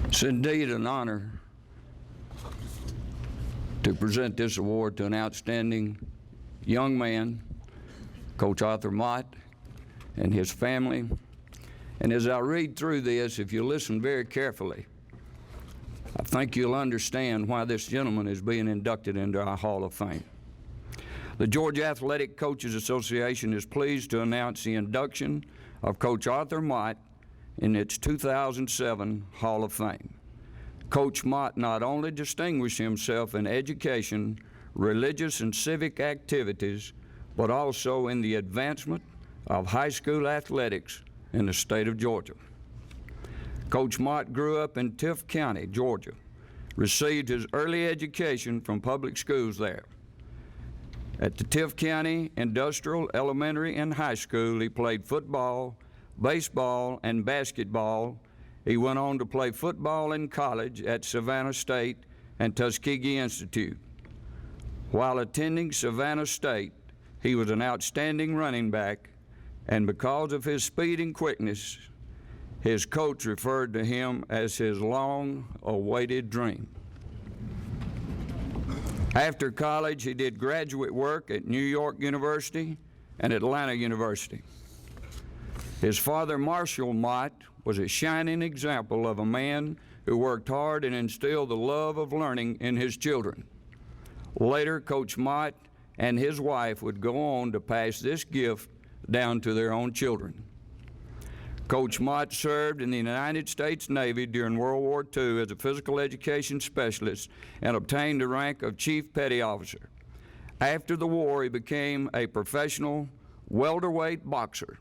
It's indeed an honor to present this award to an outstanding young man, Coach Arthur Mott, and his family. And as I read through this, if you listen very carefully, I think you'll understand why this gentleman is being inducted into our Hall of Fame. The Georgia Athletic Coaches Association is pleased to announce the induction of Coach Arthur Mott in its 2007 Hall of Fame. Coach Mott not only distinguished himself in education, religious and civic activities, but also in the advancement of high school athletics in the state of Georgia. Coach Mott grew up in Tift County, Georgia, received his early education from public schools there. At the Tift County Industrial Elementary and High School, he played football, baseball, and basketball. He went on to play football in college at Savannah State and Tuskegee Institute. While attending Savannah State, he was an outstanding running back, and because of his speed and quickness, his coach referred to him as his long-awaited dream. After college, he did graduate work at New York University and Atlanta University. His father, Marshall Mott, was a shining example of a man who worked hard and instilled the love of learning in his children. Later, Coach Mott and his wife would go on to pass this gift down to their own children. Coach Mott served in the United States Navy during World War II as a physical education specialist and obtained the rank of Chief Petty Officer. After the war, he became a professional welterweight boxer.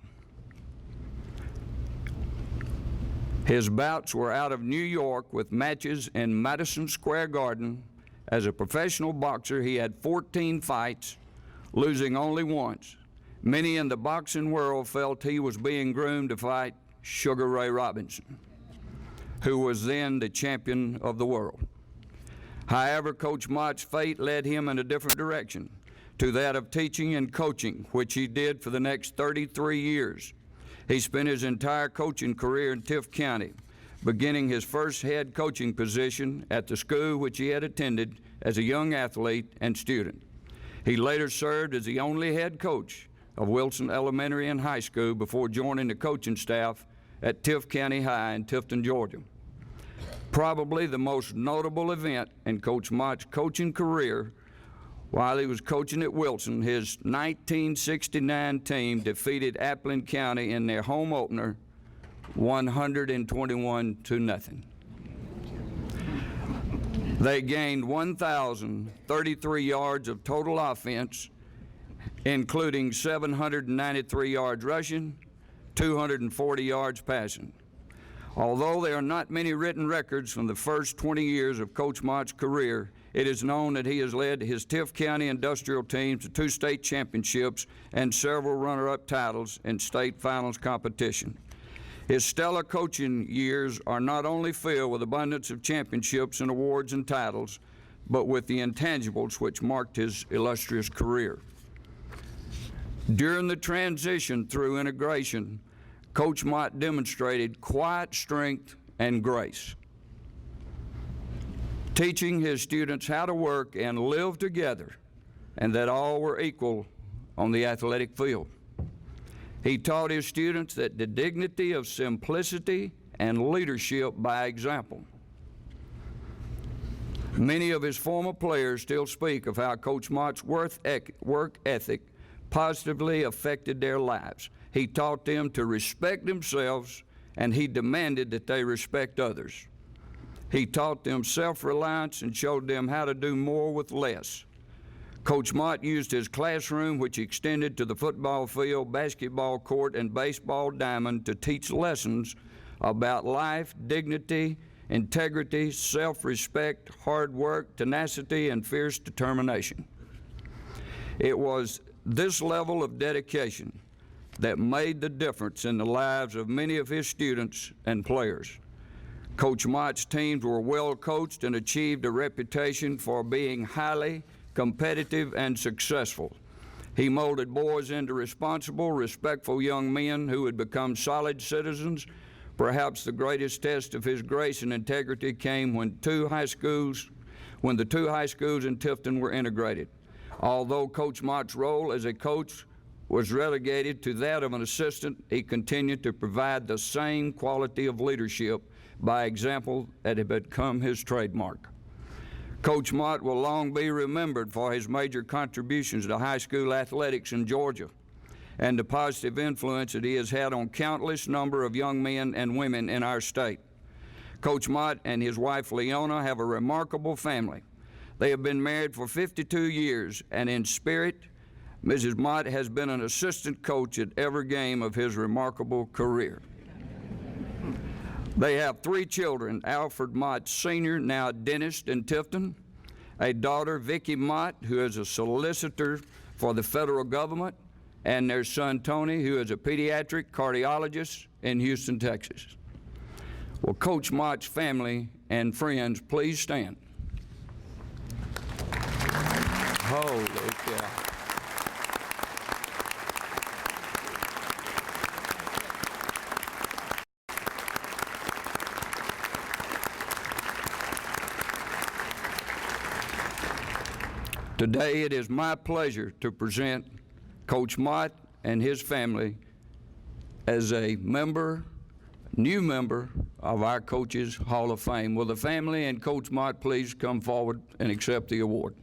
His bouts were out of New York with matches in Madison Square Garden. As a professional boxer, he had 14 fights, losing only once. Many in the boxing world felt he was being groomed to fight Sugar Ray Robinson, who was then the champion of the world. However, Coach Mott's fate led him in a different direction, to that of teaching and coaching, which he did for the next 33 years. He spent his entire coaching career in Tift County, beginning his first head coaching position at the school which he had attended as a young athlete and student. He later served as the only head coach of Wilson Elementary and High School before joining the coaching staff at Tift County High in Tifton, Georgia. Probably the most notable event in Coach Mott's coaching career while he was coaching at Wilson, his 1969 team defeated Appling County in their home opener 121-0. They gained 1,033 yards of total offense, including 793 yards rushing, 240 yards passing. Although there are not many written records from the first 20 years of Coach Mott's career, it is known that he has led his Tift County industrial teams to 2 state championships and several runner-up titles in state finals competition. His stellar coaching years are not only filled with abundance of championships and awards and titles, but with the intangibles which marked his illustrious career. During the transition through integration, Coach Mott demonstrated quiet strength and grace, teaching his students how to work and live together, and that all were equal on the athletic field. He taught his students that the dignity of simplicity and leadership by example. Many of his former players still speak of how Coach Mott's work ethic positively affected their lives. He taught them to respect themselves, and he demanded that they respect others. He taught them self-reliance and showed them how to do more with less. Coach Mott used his classroom, which extended to the football field, basketball court, and baseball diamond, to teach lessons about life, dignity, integrity, self-respect, hard work, tenacity, and fierce determination. It was this level of dedication that made the difference in the lives of many of his students and players. Coach Mott's teams were well coached and achieved a reputation for being highly competitive and successful. He molded boys into responsible, respectful young men who would become solid citizens, Perhaps the greatest test of his grace and integrity came when the two high schools in Tifton were integrated. Although Coach Mott's role as a coach was relegated to that of an assistant, he continued to provide the same quality of leadership by example that had become his trademark. Coach Mott will long be remembered for his major contributions to high school athletics in Georgia and the positive influence that he has had on countless number of young men and women in our state. Coach Mott and his wife Leona have a remarkable family. They have been married for 52 years, and in spirit, Mrs. Mott has been an assistant coach at every game of his remarkable career. They have 3 children: Alfred Mott Sr., now a dentist in Tifton, a daughter, Vicki Mott, who is a solicitor for the federal government, and their son, Tony, who is a pediatric cardiologist in Houston, Texas. Will Coach Mott's family and friends please stand? Holy cow. Today it is my pleasure to present Coach Mott and his family as a new member of our Coaches Hall of Fame. Will the family and Coach Mott please come forward and accept the award?